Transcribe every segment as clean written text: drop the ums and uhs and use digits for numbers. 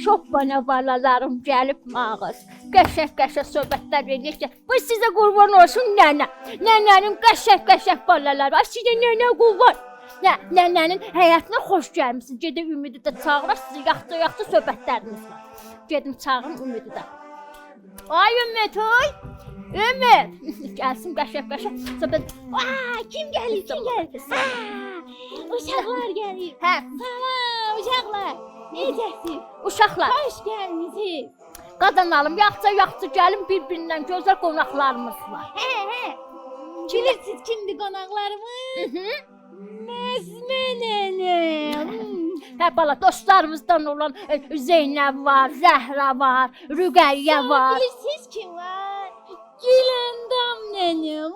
Şoppana balalarım gəlib mağaz. Qəşəng söhbətlər edirsə, bu sizə qurban olsun nənə. Nənənin qəşəng balaları var. Sizə nənə qurban. Nənənin həyatına xoş gəlmisiniz. Gedib Ümidi də çağıraq, sizi yaxşı söhbətləriniz var. Gedim çağırın Ümidi də. Ay Ümid, oy! Ümid! Gəlsin qəşəng söhbət. Kim gəlir? Uşaqlar gəlir. Hə, Salam uşaqlar. Necəsiz? uşaqlar. Xoş gəlmisiniz. Qazanalım, yaxşı gəlin bir-birindən gözəl qonaqlarımız var. Hə. Bilirsiniz kimdir qonaqlarımız? Nəzmə nənəm. Hə bala, dostlarımızdan olan Zeynəb var, Zəhra var, Rüqəyyə var. Bilirsiniz kim var? Güləndam nənəm.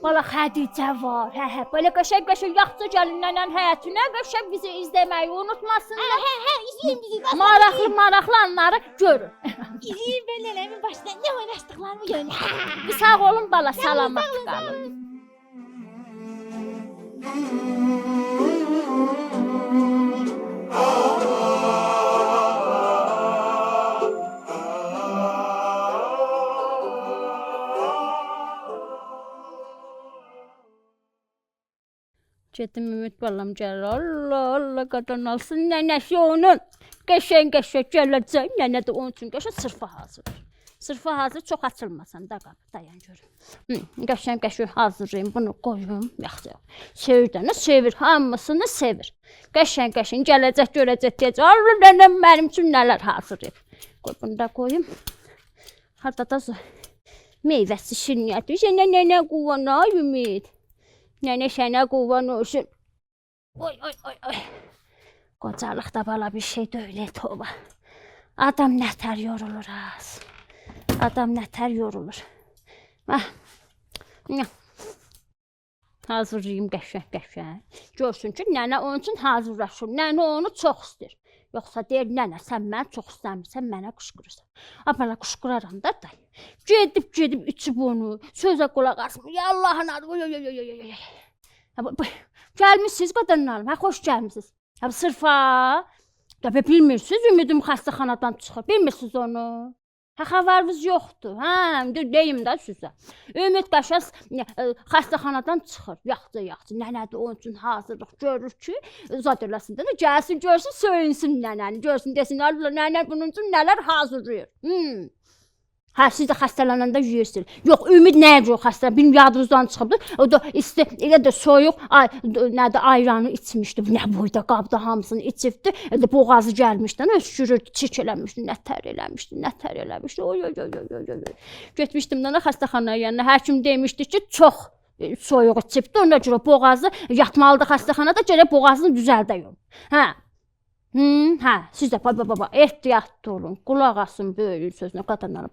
Bala Xədicə var. Hə, belə qəşəng yaxşı gəlin nənənin həyatına, qəşəng bizi izləməyi unutmasınlar. Hə, izləyin bizi. Maraqlı anları görün. İzləyin ben nənəmin başında nə oynaşdıqlarımı görün. Bir sağ olun bala, salamat qalın. Getdim Ümid balam gəlir. Allah qadan alsın nənəsi onun. Qəşəng gələcək. Nənə də onun üçün qəşəng sırfa hazır. Sırfa hazır, çox açılmasan da qapı dayan görüm. Qəşəng hazırlayım, bunu qoyum. Yaxşı. Sevir, hamısını sevir. Qəşəng gələcək, görəcək deyəcək. Allah nənəm mənim üçün nələr hazırlayıb. Qoy bunu da qoyum. Harda da meyvəsi şirniyyəti. Nənə quvana Ümid. Nənə sənə qurban olsun. Oy. Qocalıqda bala bir şey deyil toba. Adam nətər yorulur az. Adam nətər yorulur. Hazırlayım qəşəng. Görsün ki, nənə onun üçün hazırlaşır. Nənə onu çox istəyir. Yoxsa deyir, nənə sən məni çox istəmirsən, mənə qışqırırsan. Bala qışqıraram da day. Gedib içib onu, sözə qulaq asmır. Ya Allahın adı. Gəlmişsiniz qadınlarım, xoş gəlmişsiniz. Sırfa. Bilmirsiniz, Ümidim xəstəxanadan çıxır. Bilmirsiniz onu. Xəbəriniz yoxdur. Deyim də sizə. Ümid qəşəng xəstəxanadan çıxır. Yaxşı. Nənə də onun üçün hazırlıq görür ki, zad eləsin də gəlsin, görsün, söyünsün nənəni. Görsün, desin, Allah nənə bunun üçün nələr hazırlayır. Siz də xəstələnəndə yeyirsiniz. Yox, Ümid nəyə görə xəstələnir? Benim yadınızdan çıxıbdır. O da isti, elə də soyuq, ayranı içmişdi. Nə boyda qabda hamısını içibdi. Boğazı gəlmişdən öskürürdü, çirk eləmişdi, nətər eləmişdi. Oy. Getmişdim də xəstəxanaya yanına. Həkim demişdi ki, çox soyuq içibdi. Ona görə boğazı yatmalıdır xəstəxanada, gərək boğazını düzəldəyim. Siz də baba, ehtiyatlı olun, qulaq asın böyüyün sözünə qadınlara.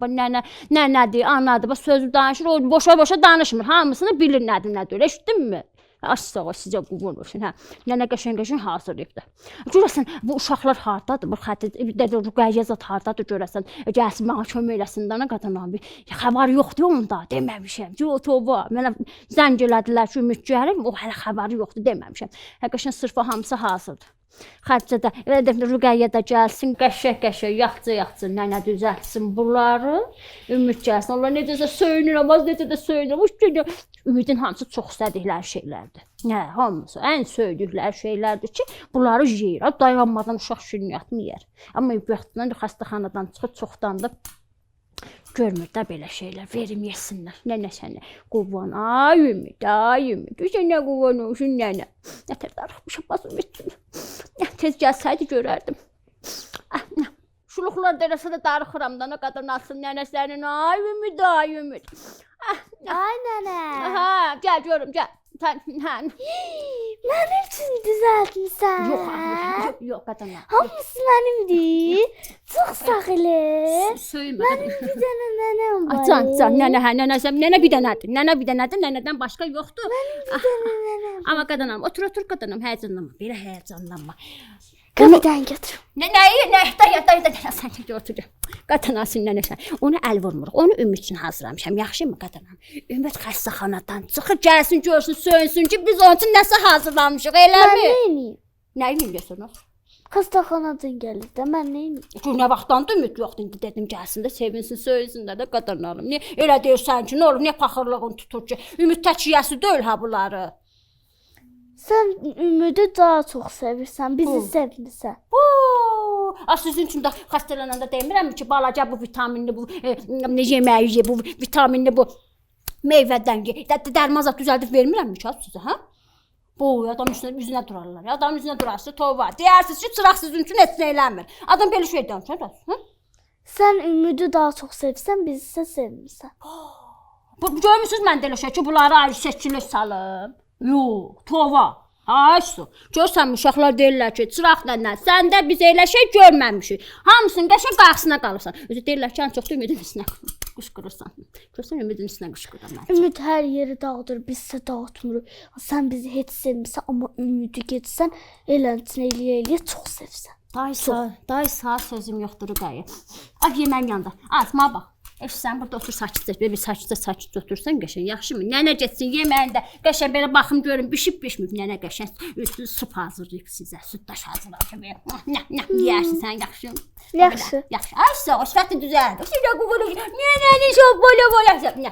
Nənədir, anadır, sözü danışır, o boşa danışmır, hamısını bilir nədir, eşitdinmi? Aşsaq o sizə qurban olsun. Nənə qəşəng hazırlayıb da. Görəsən, bu uşaqlar hardadır, bu Rüqəyyə zat hardadır görəsən, gəlsin mənə kömək eləsin də qadınlara bir xəbər yoxdur onda, deməmişəm. Toba, mənə zəng elədilər ki, Ümid gəlir, o hələ xəbəri yoxdur, deməmişəm. Qəşəng sırfa hamısı hazırdır. Xərcə də, Rüqəyyə də gəlsin, qəşəng, yaxşı, nənə düzəltsin bunları. Ümid gəlsin, onlar necəsə söyünür, Ümidin hamısı çox istədikləri şeylərdir. Hamısı, ən söydükləri şeylərdir ki, bunları yeyir. Dayanmadan uşaq şirniyyatını yer. Amma vaxtından xəstəxanadan çıxıb çoxdan da görmür də belə şeylər, verim yesinlər. Nənə sənə qurban, ay Ümid, sənə qurban olsun nənə. Nətər darıxmışam, basım etdim. Tez gəlsəydi görərdim. Şuluqlar dərəsə də darıxıram da, nə qadın alsın nənə sənin, ay Ümid. Ay nənə. Gəl görüm, gəl. Mənim üçün düzəltmisən. Yox, qadınlar. Hamısı mənimdir. Çox sağ elə. Söymə. Mənim bir dənə nənəm var. Can, nənə bir dənədir, nənədən başqa yoxdur. Mənim bir dənə nənəm. Amma qadınlarım, otur, qadınlarım, həyəcanlanma, belə həyəcanlanma. Qapıdan götür. Nəyə, sən götür. Qadınasın nənəsən. Onu əl vurmuruq, onu Ümid üçün hazırlamışam. Yaxşı mı qadınam? Ümid xəstəxanadan çıxır, gəlsin, görsün, sönsün ki, biz onun üçün nəsə hazırlamışıq, eləmi? Mən neyini? Nəyi bilirsən o? Xəstəxanadan gəlir də mən nəyim? Nə vaxtdan da ümid yoxdur, indi dedim gəlsin də sevinsin, söyünsün də qadınlarım. Niyə elə deyirsən ki, nə olur, niyə paxırlığın tutur ki? Ümid təkiyəsi deyil ha bunları. Sən Ümidi daha çox sevirsən, bizi sevmirsən. Sizin üçün də xəstələnəndə demirəm ki, balaca bu vitaminli, bu yeməyi ye, bu vitaminli, bu meyvədən ye. Dərman zad düzəldib vermirəm ki sizə, hə? Bu adam üzünə durarlar. Adamın üzünə durarsa tova. Deyirsiniz ki, çıraq sizin üçün heç nə eləmir. Adam belə şey danışır, hə? Sən Ümidi daha çox sevsən, bizi isə sevmirsən. Görmüsünüz mən də elə şey ki, bunları ayrı şəkildə salım. Yox, tova. Aysu, görsən uşaqlar deyirlər ki, çıraqla nə, sən də biz elə şey görməmişik. Hamısının qəşəng qarşısına qalırsan. Özü deyirlər ki, ən çox da ümidin üstünə qışqırırsan. Görsən ümidin üstünə qışqırır mən. Ümid hər yeri dağıdır, biz isə dağıtmırıq. Sən bizi heç sevmirsən, amma Ümidi getsən, elənçin eləyə çox sevsən. Daysa sözüm yoxdur Rüqayyə. Ay yeməyin yanında. Azma bax. Sən burada otur sakitcə, bir sakitcə otursan qəşəng, yaxşımı? Nənə getsin yeməyində, qəşəng belə baxım görüm bişib-bişmib. Nənə qəşəng süd hazırlayıb sizə, süddaş hazırlayıb. Nə yeyərsən sən, yaxşı? Yaxşı. Yaxşı. Ay sağ ol, sifətin düzəldi. Sizə quvulu. Nənəni çox bola. Nə.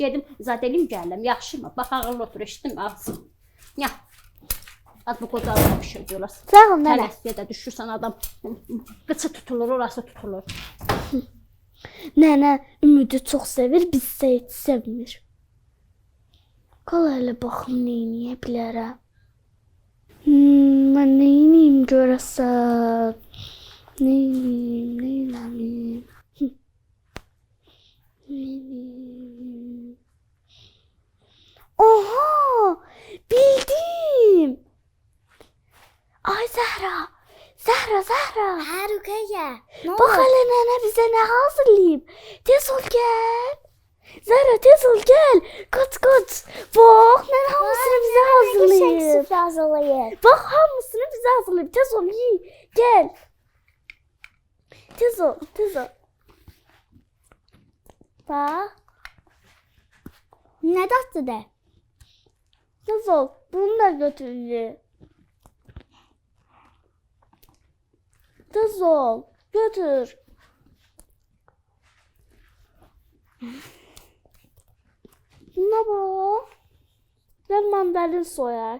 Gedim zad eləyim gələm, yaxşımı? Bax ağırlı otur, eşitdim ağzım. Nə? Az bu qocalığa bir şey deyirlər. Sağ ol nənə. Tələsliyə də düşürsən adam qıçı tutulur, orası tutulur. Nənə Ümidi çox sevir, biz isə heç sevmir. Qal elə baxım neyniyə bilərəm. Mən neyniyim görəsən? Neyniyim? Oha! Bildim! Ay Zəhra! Zəhra! Hə, Rüqəyyə. Bax hələ nənə bizə nə hazırlayıb. Tez ol gəl. Zəhra tez ol gəl. Qaç. Bax nənə hamısını bizə hazırlayıb. Hazırlayıb. Bax hamısını bizə hazırlayıb. Tez ol yiy. Gəl. Tez ol. Bax. Nə daddı da? Tez ol. Bunu da götür ye. Tez ol. Götür. Buna bak. Gel mandalin soyar.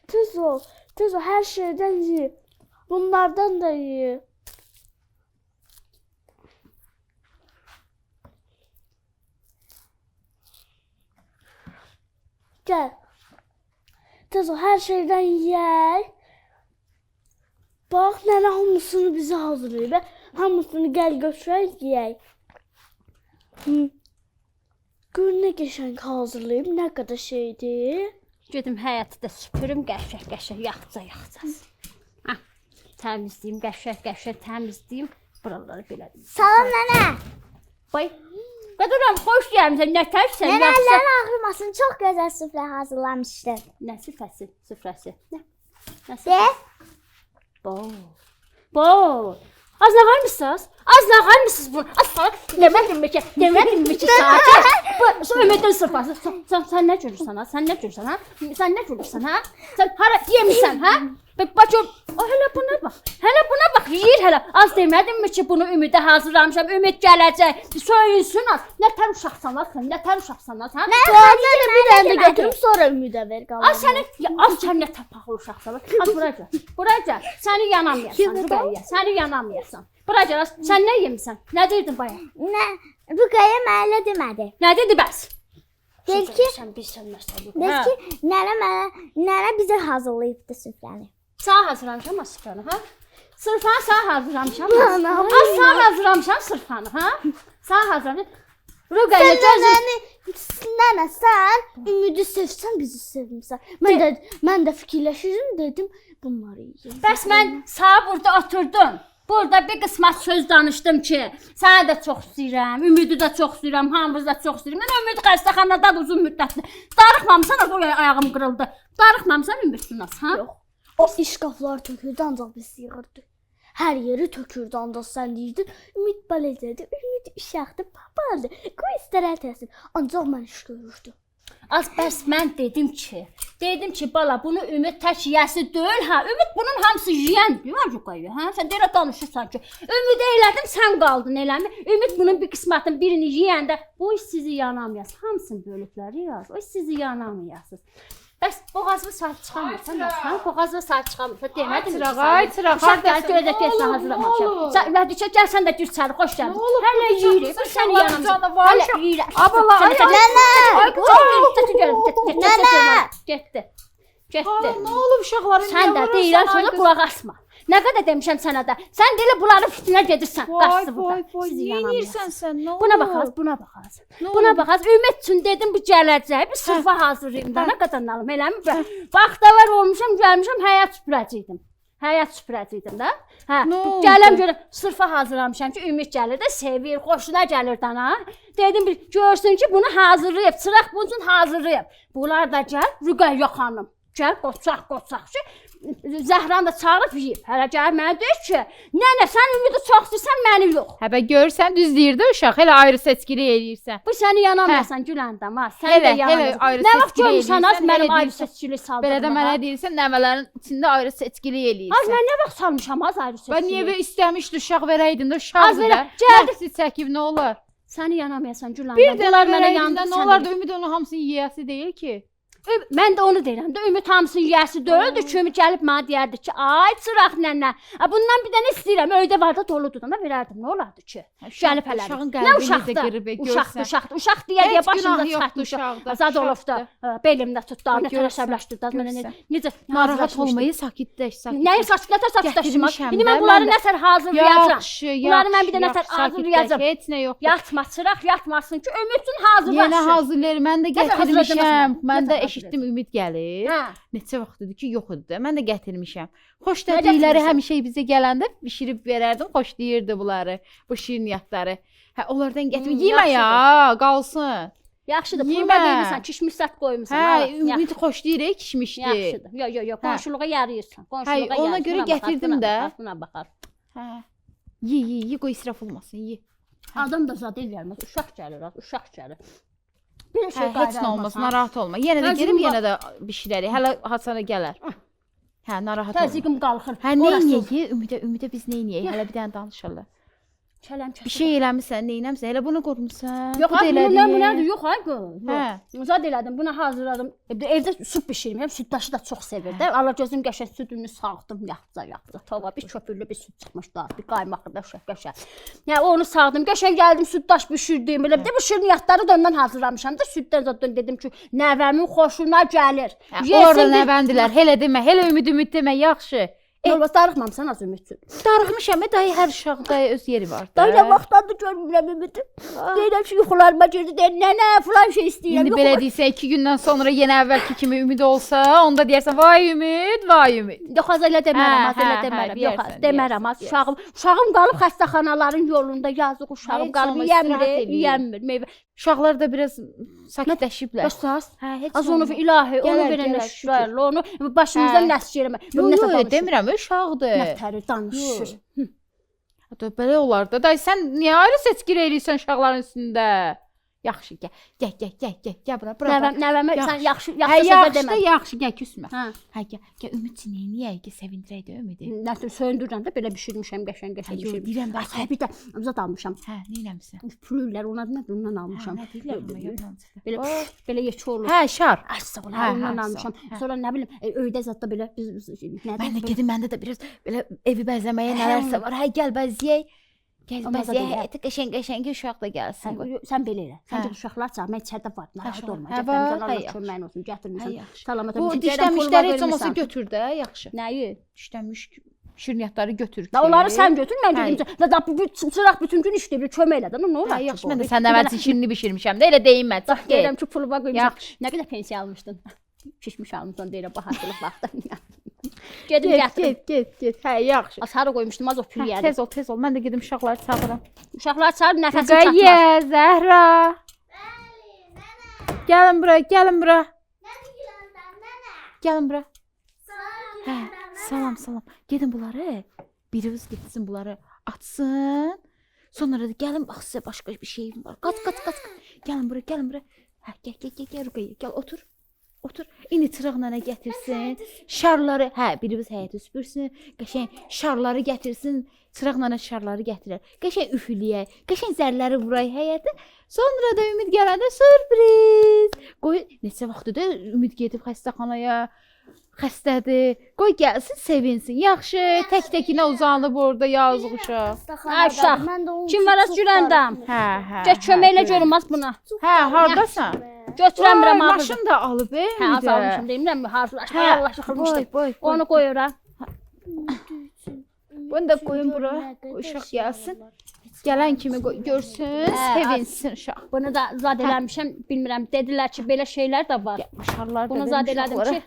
Tez ol. Her şeyden ye. Bunlardan da ye. Gel. Tez ol, her şeyden ye. Bak nene hamısını bize hazırlayıb. Hamısını gəl götürək yeyək. Gör nə qəşəng hazırlayıb, nə qədər şeydir. Gedim həyətdə süpürüm qəşəng yaxacaq. Təmizləyim, qəşəng təmizləyim. Buraları belə. Salam nənə. Bay. Qadıram, xoş gəlmisən. Nə tərsən? Nənə əllərin ağrımasın. Çox gözəl süfrə hazırlamışdın. Nə süfrəsi? Nə? De. Bo. Az nağarmısınız? Bunu. Demədim mi ki saat. Bu Ümidin sırfası. Sən nə görürsən ha? Sən nə görürsən ha? Sən hara yemisən ha? Bax, hələ buna bax. Yeyir hələ. Az demədim mi ki bunu Ümidə hazırlamışam. Ümid gələcək. Söyünsün az. Nətər uşaqsan ha? Nənə bir dənə də götürüm sonra Ümidə ver qalanı. Az sən nə tapaqlı uşaqsan. Az bura gəl. Səni yanamayasan. Bura gəl. Sən nə yemisən? Nə deyirdin bayaq? Nə? Rüqəyyə mənə elə demədi. Nə dedi bəs? Dedi ki, sən bilsən məsələ. nənə bizə hazırlayıbdı süfrəni. Sağ hazırlamışam sırfanı, ha? Sırfanı sağ hazırlamışam. Sağ hazırlamışam sırfanı, ha? Sağ hazırlamışam. Rüqəyyə gözüm. Nənə sən Ümidi sevsən bizi sevmirsən. Mən də fikirləşirdim dedim bunları yeyim. Bəs mən sağ burada oturdum. Burada bir qismət söz danışdım ki, səni də çox istəyirəm, Ümidi də çox istəyirəm, hamınızı da çox istəyirəm. Mən Ümid xəstəxanadadır uzun müddətli. Darıxmamısan, oraya ayağım qırıldı. Darıxmamısan Ümiddən az, ha? Yox. O işqaflar tökürdü, ancaq biz yığırdı. Hər yeri tökürdü, ancaq sən deyirdin. Ümid balacadır, Ümid uşaqdır, babadır. Qoy istər ətəsin. Ancaq mən iş görürdüm. Az bəs mən dedim ki, bala bunu Ümid tək yiyəsi deyil, hə? Ümid bunun hamısı yiyəndir, Acuqaya, hə? Sən deyirə danışırsan ki, Ümid elədim, sən qaldın eləmi? Ümid bunun bir qismətinin birini yiyəndə, o iş sizi yanamayasınız. Hamısını bölüblər yaz. O iş sizi yanamayasınız. Bəs boğazını sahib çıxamırsan, sən boğazını sahib çıxamırsan, demədin mi? Çırağa. Uşaq gəl, gözə piyasını hazırlamamışam. Sən ürədikcə gəl, sən də gir çarı, xoş gəldin. Hələ yiyirik, bu səni yanımıza. Hələ yiyirik. Abala, Getdi. Nə olub uşaqların? Sən də deyirəm sözə qulaq asma. Nə qədər demişəm sənə də. Sən də elə bunların üstünə gedirsən. Qaçdı burada. Sizi Yeyirsən sən, nə olub? Buna baxarız. Buna baxarız. Ümid üçün dedim bu gələcək. Bir sırfa hazırlayım da, nə qadınlarım, eləmi? Vaxtdavar olmuşam, gəlmişəm, həyat süpürəcəydim də. Hə, gələm görəm, sırfa hazırlamışam ki, Ümid gəlir də, sevir, xoşuna gəlir dana. Dedim bir görsün ki, bunu hazırlayıb, çıraq bunun üçün hazırlayıb. Bunlar da gəl, Rüqəyyə xanım. Gəl, qoçaq ki, Zəhran da çağırıb yeyib. Hələ gəlib mənə deyir ki, nənə sən Ümidi çox istəyirsən, məni yox. Hə bə görsən düz deyir də uşaq, elə ayrı seçkili eləyirsən. Bu səni yanamayasan Güləndam ha. Sən də yanamayasan. Nə vaxt görmüsən az mənim ayrı seçkili saldığımı. Belə də mənə deyirsən, nəvələrin içində ayrı seçkili eləyirsən. Az mən nə vaxt salmışam az ayrı seçkili. Bə niyə istəmişdi uşaq verəydin də uşaqdır da. Gəldi çəkib nə olar? Səni yanamayasan Güləndam. Bir də mənə yandı. Nə olar da Ümid onun hamısını yeyəsi deyil ki. Mən də onu deyirəm də, Ümid hamısını yiyəsi deyildi ki, Ümid gəlib mənə deyərdi ki, ay çıraq nənə, bundan bir dənə istəyirəm, öydə var da doludur da verərdim, nə olardı ki? Gəlib hələ. Uşağın qəlbi necə qırıb, görsən. Uşaq deyə başımıza çıxartmışam. Azad olubdu, belimdə tutdu, nə tərəsəbləşdirdi, mənə necə narahat olmayı sakitləş. Nəyi sakitləşdirəm? İndi mən bunları nəsər hazırlayacağam. Bunları mən bir də nəsər hazırlayacağam. Heç nə yoxdur. Yatma, çıraq yatmasın ki, Ümid üçün hazırlaşır. Yenə hazırlayır, mən də gətirmişəm. Mən də eşitdim Ümid gəlir. Neçə vaxt idi ki, yox idi. Mən də gətirmişəm. Xoş dedikləri həmişə bizə gələndə bişirib verərdim. Xoş deyirdi bunları, bu şirniyyatları. Hə, onlardan gətirib yemə ya, qalsın. Yaxşıdır, pulma deyirsən, kişmiş sat qoymusan. Hə, Ümid xoş deyir, kişmişdi. Yaxşıdır. Yox, qonşuluğa yarayırsan. Qonşuluğa yarayırsan. Ona görə gətirdim də. Buna baxar. Hə. Ye, qoy israf olmasın, ye. Adam da zad eləyərməz, uşaq gəlir, uşaq gəlir. Bir şey heç nə olmaz, narahat olma. Yenə də gerim, yenə də bişirərik. Hələ hasana gələr. Hə, narahat olma. Təzyiqim qalxır. Hə, nə yeyək? Ümidə biz nə yeyək? Hələ bir dənə danışırlar. Bir şey eləmisən, nə eləmisən? Elə bunu qurmusan. Yox, bu nədir? Yox, ay qız. Hə. Zad elədim, bunu hazırladım. Evdə süd bişirmirəm, süddaşı da çox sevir də. Alagözüm qəşəng südünü sağdım, yaxca. Tava bir köpürlü bir süd çıxmışdı, bir qaymaqlı da qəşəng. Yəni onu sağdım, qəşəng gəldim, süddaş bişirdim. Elə bir də bu şirniyyatları da ondan hazırlamışam da, süddən zaten dedim ki, nəvəmin xoşuna gəlir. Orada nəvəndilər, elə demə, elə ümid demə, yaxşı. Olmaz, darıxmamısan az ümidsin. Darıxmışam, dayı hər uşaqda öz yeri var da. Dayı nə vaxtdandır görmürəm ümidi. Deyirəm ki, yuxularıma girdi, deyir, nənə, filan şey istəyirəm. İndi belə deyirsən, 2 gündən sonra yenə əvvəlki kimi ümid olsa, onda deyərsən, vay ümid, vay ümid. Yox, az elə demərəm, yox, demərəm, az uşağım qalıb xəstəxanaların yolunda, yazıq uşağım qalıb, yiyəmir, meyvə. Uşaqlar da biraz sakitləşiblər. Bəs hə, heç az onu ilahi, onu verənə şükür, onu başımızdan nəs yerəmə. Yox, demirəm, uşaqdır. Nətəri danışır. Belə olar da. Day, sən niyə ayrı seçkili eləyirsən uşaqların üstündə? Yaxşı, gəl bura. Nəvəmə sən yaxşı sözlər demə. Yaxşı, gəl küsmə. Hə, gəl Ümid nəyək ki, sevindirək də Ümidi. Nəsə söndürürəm də belə bişirmişəm, qəşəng bişirmişəm. Deyirəm bax, bir də zat almışam. Hə, nə eləmisən? Pülürlər, ondan almışam. Belə yekə olur. Hə, şar. Asla ondan almışam. Sonra nə bilim, öydə zətdə belə mən də gedim, məndə də biraz belə evi bəzəməyə nələrsə var. Hə, gəl bəzəyək. Gəl bəzəyək, qəşəng uşaq da gəlsin. Sən belə elə. Sən uşaqlar çağır, mən içəridə var. Narahat olma. Gətirmişəm, köməyin olsun, gətirmişəm. Salamət olsun. Bu dişləmişləri heç olmasa götür də, yaxşı. Nəyi? Dişləmiş şirniyyatları götür ki. Onları sən götür, mən gedim. Bu çıraq bütün gün işləyir, kömək elə də. Nə olar? Yaxşı, mən də sən əvvəlcə şirini bişirmişəm də, elə deyinmə. Çıx get. Deyirəm ki, puluma qoymuşam. Nə qədər pensiya almışdın? Pişmiş almışsan deyirəm, bahatçılıq vaxtı. Gedim gətirim. Get. Hə, yaxşı. Sarı qoymuşdum, az o pül yədi. Tez ol. Mən də gedim uşaqları çağıram. Uşaqlar çağır, nəfəsim çatmaz. Rüqəyyə, Zəhra. Gəlin bura. Gəlin bura. Hə, salam. Gedin bunları, biriniz getsin bunları açsın. Sonra da gəlin, bax sizə başqa bir şeyim var. Qaç. Gəlin bura. Hə, gəl Ruqayya, gəl otur. Otur. İndi çıraqla nə gətirsin? Şarları, hə, birimiz həyəti süpürsün, qəşəng şarları gətirsin, çıraqla şarları gətirər. Qəşəng üfüləyək, qəşəng zərləri vuraq həyətə. Sonra da Ümid gələndə sürpriz. Qoy, neçə vaxtdır Ümid gedib xəstəxanaya. Xəstədir. Qoy gəlsin, sevinsin. Yaxşı, tək-təkinə uzanıb orada yazıq uşaq. Ay uşaq. Kim var az Güləndam? Hə. Gəl köməklə görünməz buna. Hə, hardasan? Götürəmirəm ağzı. Maşın da alıb, Hə, az almışam demirəm mi? Hazırlaşma, Allah yıxılmışdı. Boy. Onu qoyuram. Bunu da qoyun bura. Uşaq gəlsin. Gələn kimi görsün, sevinsin uşaq. Bunu da zad eləmişəm, bilmirəm. Dedilər ki, belə şeylər də var. Şarlar da Bunu zad elədim ki,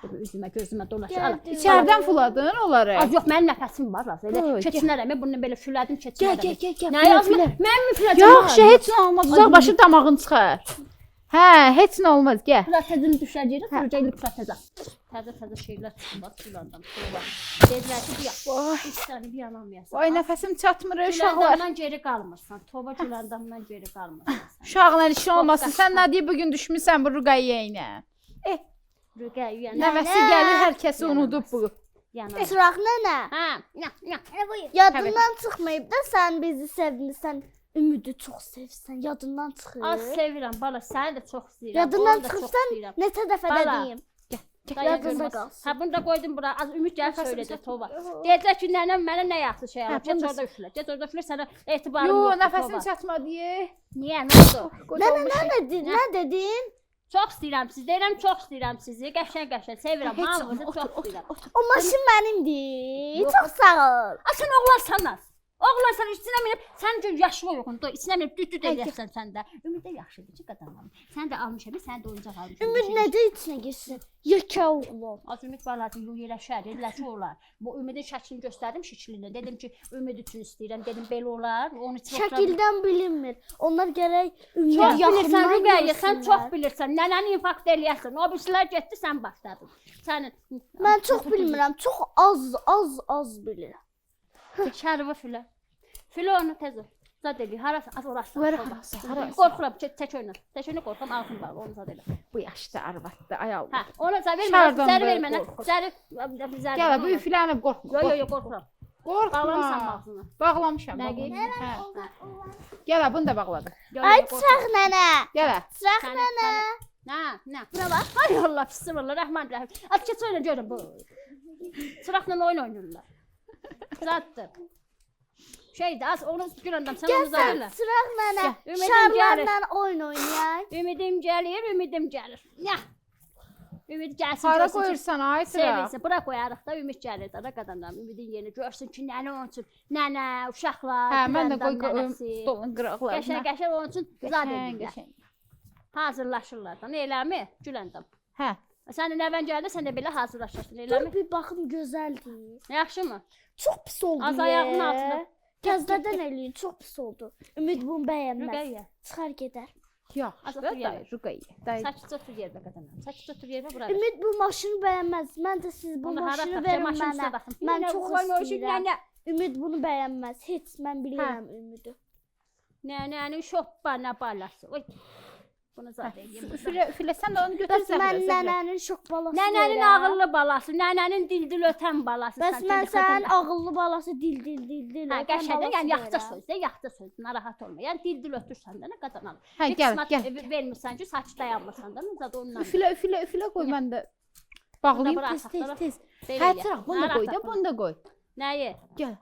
bunu üzümə, gözümə dolaşır. İçərdən fuladın onları. Az yox, mənim nəfəsim var az. Elə keçinərəm, bunu belə fülədim, keçinərəm. Gəl. Nə yazma? Mən mi füləcəm? Yaxşı, heç nə olmaz. Uzaq başı damağın çıxar. Hə, heç nə olmaz, gəl. Təzəni düşəcəyik, sürəcəyik təzə. Təzə şeylər çıxın, bax, Güləndam. Dedilər ki, bir səni bir yanılmayasın. Vay, nəfəsim çatmır, uşaqlar. Güləndamdan geri qalmırsan. Toba Güləndamdan geri qalmırsan. Uşaqla işin olmasın. Sən nə deyə bugün düşmüsən bu Ruqayya ilə? Rüqəyyə, Nəvəsi gəlir, hər kəsi unudub bu. Sıraq nənə. Hə, Yadından çıxmayıb da sən bizi sevmisən. Ümidi çox sevsən, yadından çıxır. az sevirəm bala, səni də çox istəyirəm. Yadından çıxırsan, neçə dəfə də deyim. Yadında qalsın. Hə, bunu da qoydum bura. Az Ümid gəlib söylədi Toba. Dedilər ki, nənəm mənə nə yaxşı şey alıb. Get orada üflə. Get orada üflə, sənə etibarım yoxdur. Yo, nəfəsim çatmadı. Niyə, nə oldu? Nə dedin? Çox istəyirəm sizi. Deyirəm, çox istəyirəm sizi. Qəşəng sevirəm. Hamınızı çox istəyirəm. O maşın mənimdir. Çox sağ ol. Sən oğlansan az. Oğlan sən içinə minib, sən gün yaşlı yoxdur. İçinə minib düt eləyirsən sən də. Ümid də yaxşıdır ki, qadınlar. Sən də almışam, sən də oyuncaq almışam. Ümid nədə içinə girsin? Yekə oğlan. Az Ümid valadı yerləşər, dedilər ki, olar. Bu Ümidin şəklini göstərdim şəkilində. Dedim ki, Ümid üçün istəyirəm. Dedim belə olar. Onu Şəkildən bilinmir. Onlar gərək Ümid çox bilirsən, yaxından Rüqəyyə, sən çox bilirsən. Nənəni infarkt eləyəsən. O birisilər getdi, sən başladın. Sənin Mən çox bilmirəm. Çox az bilirəm. Şərifə filə. Filə onu tez ol. Zad eləyir. Harası? Az orası. Harası? Qorxuram. Tək oyna. Tək oyna qorxuram. Ağzım bağlı. Onu zad elə. Bu yaşda arvaddır, ay Allah. Hə, ona zad vermə. Zəri ver mənə. Zəri. Gəl, bu üflənib qorxma. Yo, qorxuram. Qorxma. Bağlamısan ağzını. Bağlamışam. Gəl, bunu da bağladım. Ay çıraq nənə. Gəl. Çıraq nənə. Nə? Buna bax. Ay Allah, bismillah, rəhmanirrahim. Az keç oyna görüm bu. Çıraqla oyun oynayırlar. Zaddır. Şeydir, az onu Güləndam, sən onu zad elə. Çıraq nənə. Ümidim Şarlarla oyun oynayaq. Ümidim gəlir. Ya. Ümid gəlsin. Hara qoyursan ay çıraq? Sevinsin. Bura qoyarıq da Ümid gəlir də qadınlar. Ümidin yeni görsün ki, nənə onun üçün. Nənə, uşaqlar. Hə, mən də qoyum dolun qıraqlarına. Qəşəng onun üçün zad edirlər. Hazırlaşırlar da. Eləmi? Güləndam. Hə. Sənin nəvən gəldi, sən də belə hazırlaşırsan, eləmi? Bir baxım gözəldir. Yaxşımı? Çox pis oldu. Az ayağının altında. Təzədən eləyin, çox pis oldu. Ümid bunu bəyənməz. Rüqəyyə. Çıxar gedər. Yaxşı, Rüqəyyə. Saçı otur yerə qadınlar. Saçı otur yerə bura. Ümid bu maşını bəyənməz. Mən də siz bu maşını verin mənə. Mən çox istəyirəm. Ümid bunu bəyənməz. Heç mən bilirəm Ümidi. Nənənin şopbana balası. Oy. Bunu zaten yeyim. Üflə sən də onu Bəs götürsən. mən nənənin şok balası Nənənin ağıllı balası, nənənin dil ötən balası. Bəs mən sənin ağıllı balası dil. Hə, qəşəngdir, yəni yaxşı söz, narahat olma. Yəni dil ötürsən də nə qadınam. Hə, gəl. Vermirsən ki, saç dayanmırsan da, zad ondan. Üflə qoy mən də bağlayım tez. Hə, çıraq, bunu da qoy da, bunu da qoy. Nəyi? Gəl.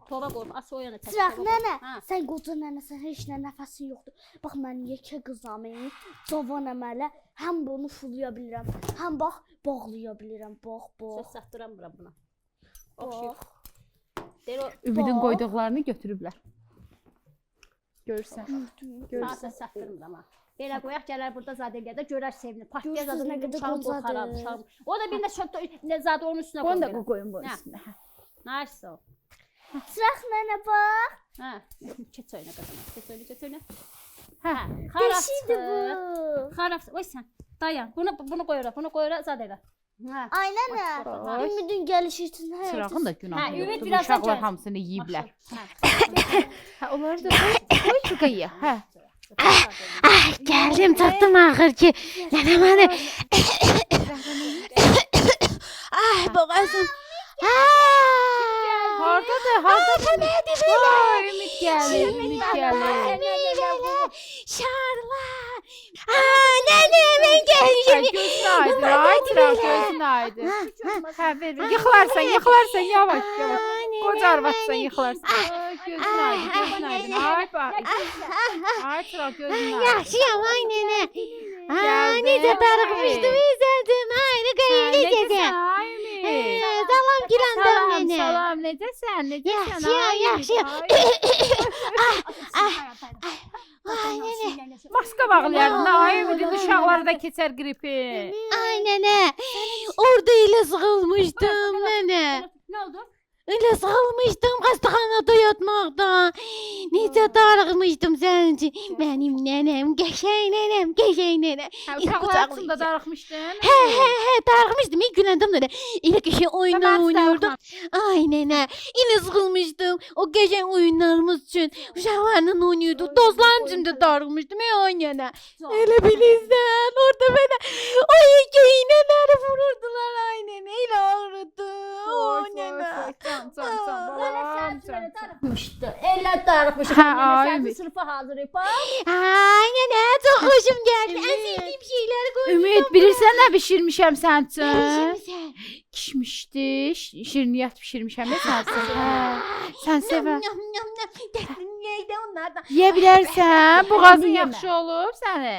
Toba qoyma, as o yana çək. Çıraq nənə, sən qoca nənəsən, heç nə nəfəsin yoxdur. Bax mən yekə qızam, cavan əmələ, həm bunu fulaya bilirəm, həm bax bağlaya bilirəm. Bax. Söz satdıramıram buna. Bax. Ümidin qoyduqlarını götürüblər. Görürsən. Söz satdırmıram ha. Belə qoyaq gələr burada zad eləyədə görər sevinir. Partiyaya Görürsünüz zadını nə qədər uşağın qocadır. qorxaram. O da bir də zad onun üstünə Bunu da qoyur. qoyun bunun üstünə. Nice. Çıraq nənə bax. Hə, keç oyna qadınlar. Keç oyna. Hə, Deşidir bu. Xarab. Oy sən. Dayan. Bunu qoyuram, zad elə. Hə. Ay nənə, Ümidin gəlişi üçün hər çırağın da Hə, günahı Ümid yoxdur. birazdan Uşaqlar gəlir. hamısını yeyiblər. Hə. Hə, onları da qoy Rüqəyyə. Hə. Geldim taktım ahır ki. Nene beni. Ay boğazım. Hardadır? Vay, Ümid gəlir. Şarla. Nene ben geldim. Gözün aydın, ay Tiraq, gözün aydın. Hə, ver. Yıxılarsan, yavaş. Qoca arvadsan yıxılarsan. Gözün aydın. Ay, bax. Ay Tiraq, gözün aydın. Yaxşıyam ay nene. Necə darıxmışdım izlədim. Ay nə qəyyəli Necəsən, ay Ümid? Salam Güləndam nene. Salam, necəsən? Yaxşıyam. Ay nene. Maska bağlayardın, ay Ümidin uşaqları da keçər qripi. Ay nene. Orada elə sıxılmışdım nene. Nə oldu? Elə sıxılmışdım xəstəxanada yatmaqdan. Necə darıxmışdım sənin üçün. Mənim nənəm, qəşəng nənəm, qəşəng nənə. Uşaqlar üçün də darıxmışdın. Hə, darıxmışdım. Güləndam nənə. Elə qəşəng oyunlar oynuyordum. Ay nənə, elə sıxılmışdım. O qəşəng oyunlarımız üçün. Uşaqlarla oynuyorduk. Dostlarım üçün də darıxmışdım. Ay nənə. Elə bilirsən, orada mənə o iynələri vururdular. Ay nənə, elə ağrıdı. Ay nənə. Darıxmışdı. Elə darıxmışdı. Hə, ay Ümid. Sınıfa hazırlayıb. Ay nənə, çox xoşum gəldi. Ən sevdiyim şeyləri qoymuşam. Ümid, bilirsən nə bişirmişəm sən üçün? Pişirmisən. Kişmişdi, şirniyyat bişirmişəm ya sən üçün. Hə, sən sevən. Neydi onlardan? Yeyə bilərsən, boğazın Yemə. yaxşı olur səni.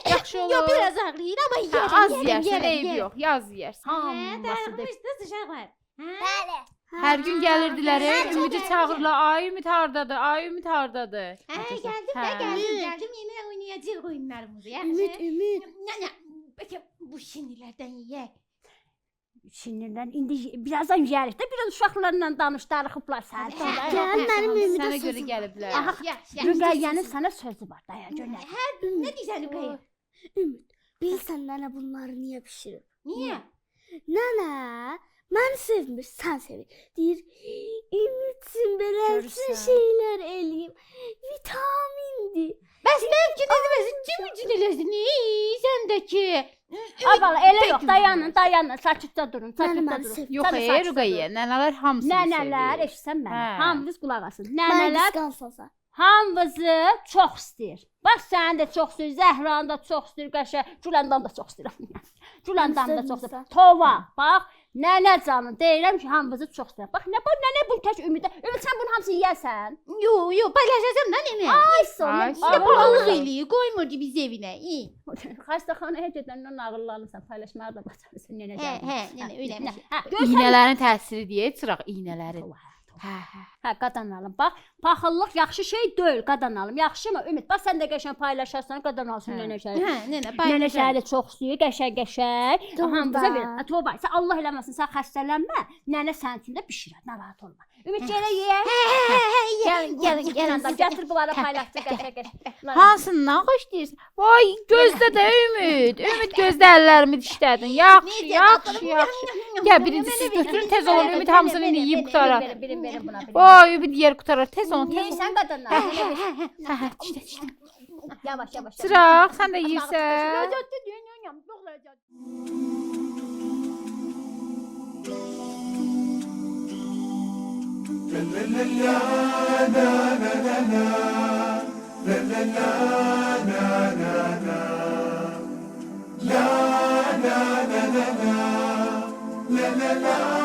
Yaxşı olur. Yo biraz ağrıyır ama yerim. Az yersən, eyb yox, yaz yersən. Darıxmışdınız uşaqlar. Bəli. Hər gün gəlirdilər, Ümidi çağırırlar. Ay Ümid hardadır? Ay Ümid hardadır? Geldim yine oynayacağız oyunlarımızı. Ümit. Peki bu şinilerden ye. Sinirdən indi birazdan yeyərik də, biraz uşaqlarla danış, darıxıblar səni. Gel benim Ümit'e Sənə görə sözüm. gəliblər. Rüqəyyənin sənə sözü var. Dayan gör nə. Ne diyeceksin Luka'ya? Ümit, bilsen nene bunları niye pişirir? Niye? Nene, ben sevmiş, sen sevmiş. Deyir, Ümit'sin belensin şeyler eləyim. Vitamindir. Bəs mən ki dedim, kim üçün eləsin? Səndəki. Ay bala, elə yox, dayanın, sakitcə durun, sakitcə durun. Yox, Rüqəyyə, nənələr hamısını Nənələr, sevir. eşitsən məni, Hə. hamınız qulaq asın. Mən Nənələr qısqansasa. hamınızı çox istəyir. Bax, səni də çox istəyir, Zəhranı da çox istəyir, qəşəng, Güləndam da çox istəyir. Güləndam da çox istəyir. Tova, bax, nənə canı deyirəm ki, hamınızı çox istəyir. Bax, nənə bu tək Ümidə, Ümid sən bunun hamısını yeyəsən. Yo, paylaşacağım da nene. Ay, Ay, sonra. İşte pahalıq eləyir, qoymur biz evinə. Xəstəxanaya gedəndən ağırlanırsan, paylaşmağı da bacarırsan, nənə canım. Nene, öyle. İynələrin təsiri deyə çıraq, iynələrin. Hə, qadanalım. Bax, paxıllıq yaxşı şey deyil, qadanalım. Yaxşımı? Ümid, bax sən də qəşəng paylaşarsan, qadan alsın nənə şəhəri. Nene, Nənə paylaşacağım. şəhəri çox istəyir, qəşəng. Hamımıza verir. Toba, sən Allah eləməsin, sən xəstələnmə. Nənə sənin üçün də bişirər, narahat olma. Ümid gələ ye. Gəlin, gətir bunları paylaşdı, qəşəng. Hansından xoş deyirsən? Vay, gözdə də Ümid. Ümid gözdə əllərimi dişlədin. Yaxşı. Gəl, birinci siz götürün, tez olun. Ümid hamısını yeyib qutarar. Verin buna. Vay, Ümid yer qutarar. Tez olun, tez olun. Yeyirsən qadınlar. Dişlə. Yavaş. Çıraq, sən də yeyirsən. la la la